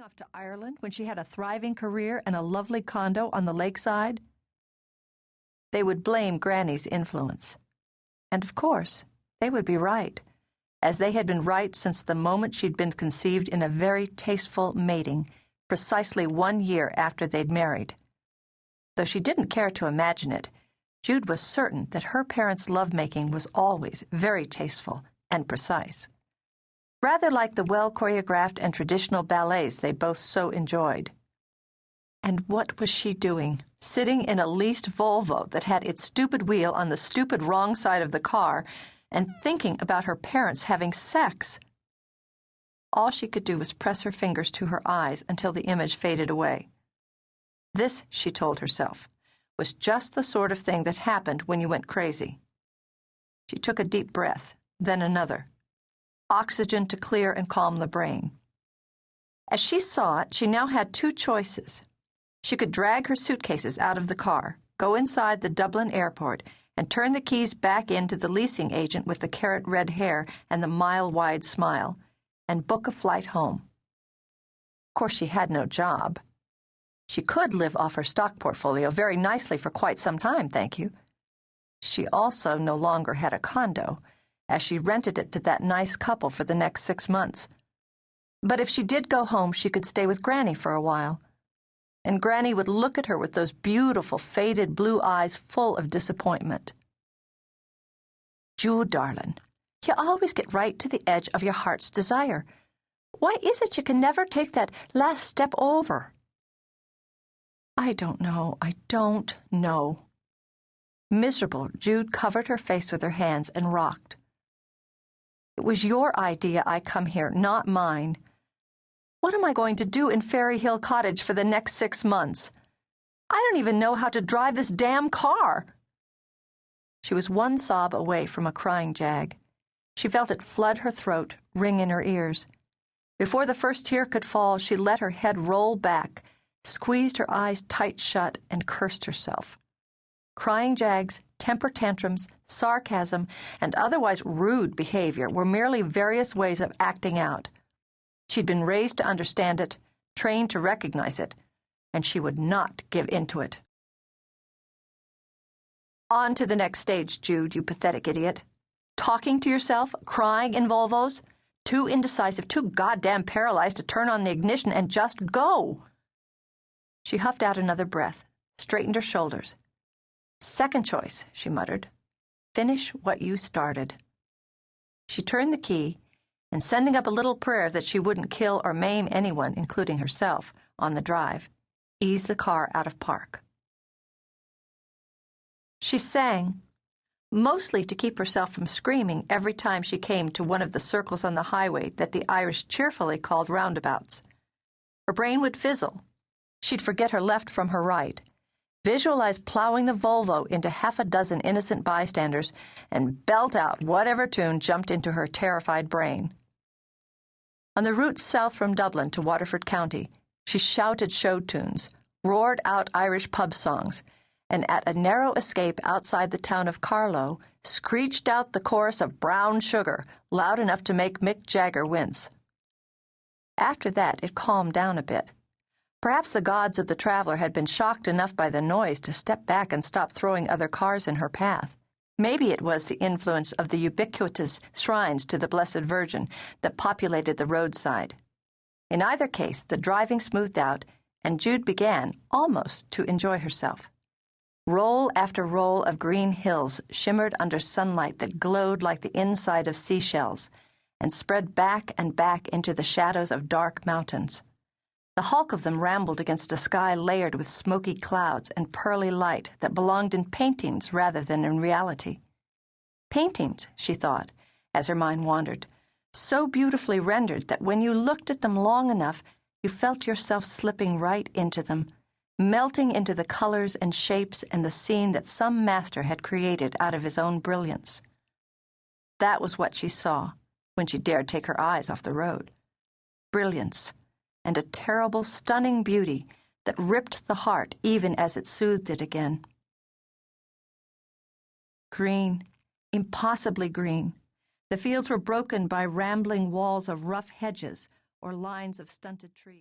going off to Ireland when she had a thriving career and a lovely condo on the lakeside? They would blame Granny's influence. And of course, they would be right, as they had been right since the moment she'd been conceived in a very tasteful mating, precisely 1 year after they'd married. Though she didn't care to imagine it, Jude was certain that her parents' lovemaking was always very tasteful and precise, rather like the well-choreographed and traditional ballets they both so enjoyed. And what was she doing, sitting in a leased Volvo that had its stupid wheel on the stupid wrong side of the car and thinking about her parents having sex? All she could do was press her fingers to her eyes until the image faded away. This, she told herself, was just the sort of thing that happened when you went crazy. She took a deep breath, then another. Oxygen to clear and calm the brain. As she saw it, she now had 2 choices. She could drag her suitcases out of the car, go inside the Dublin airport, and turn the keys back into the leasing agent with the carrot-red hair and the mile-wide smile, and book a flight home. Of course, she had no job. She could live off her stock portfolio very nicely for quite some time, thank you. She also no longer had a condo, as she rented it to that nice couple for the next 6 months. But if she did go home, she could stay with Granny for a while. And Granny would look at her with those beautiful, faded blue eyes full of disappointment. "Jude, darling, you always get right to the edge of your heart's desire. Why is it you can never take that last step over?" I don't know. Miserable, Jude covered her face with her hands and rocked. "It was your idea I come here, not mine. What am I going to do in Faerie Hill Cottage for the next 6 months? I don't even know how to drive this damn car." She was 1 sob away from a crying jag. She felt it flood her throat, ring in her ears. Before the first tear could fall, she let her head roll back, squeezed her eyes tight shut, and cursed herself. Crying jags, temper tantrums, sarcasm, and otherwise rude behavior were merely various ways of acting out. She'd been raised to understand it, trained to recognize it, and she would not give in to it. On to the next stage, Jude, you pathetic idiot. Talking to yourself, crying in Volvos, too indecisive, too goddamn paralyzed to turn on the ignition and just go. She huffed out another breath, straightened her shoulders. "Second choice," she muttered. "Finish what you started." She turned the key, and sending up a little prayer that she wouldn't kill or maim anyone, including herself, on the drive, eased the car out of park. She sang, mostly to keep herself from screaming every time she came to one of the circles on the highway that the Irish cheerfully called roundabouts. Her brain would fizzle. She'd forget her left from her right, visualize plowing the Volvo into 6 innocent bystanders, and belt out whatever tune jumped into her terrified brain. On the route south from Dublin to Waterford County, she shouted show tunes, roared out Irish pub songs, and at a narrow escape outside the town of Carlow, screeched out the chorus of Brown Sugar, loud enough to make Mick Jagger wince. After that, it calmed down a bit. Perhaps the gods of the traveler had been shocked enough by the noise to step back and stop throwing other cars in her path. Maybe it was the influence of the ubiquitous shrines to the Blessed Virgin that populated the roadside. In either case, the driving smoothed out, and Jude began, almost, to enjoy herself. Roll after roll of green hills shimmered under sunlight that glowed like the inside of seashells, and spread back and back into the shadows of dark mountains. The hulk of them rambled against a sky layered with smoky clouds and pearly light that belonged in paintings rather than in reality. Paintings, she thought, as her mind wandered, so beautifully rendered that when you looked at them long enough, you felt yourself slipping right into them, melting into the colors and shapes and the scene that some master had created out of his own brilliance. That was what she saw when she dared take her eyes off the road. Brilliance. And a terrible, stunning beauty that ripped the heart even as it soothed it again. Green, impossibly green. The fields were broken by rambling walls of rough hedges or lines of stunted trees.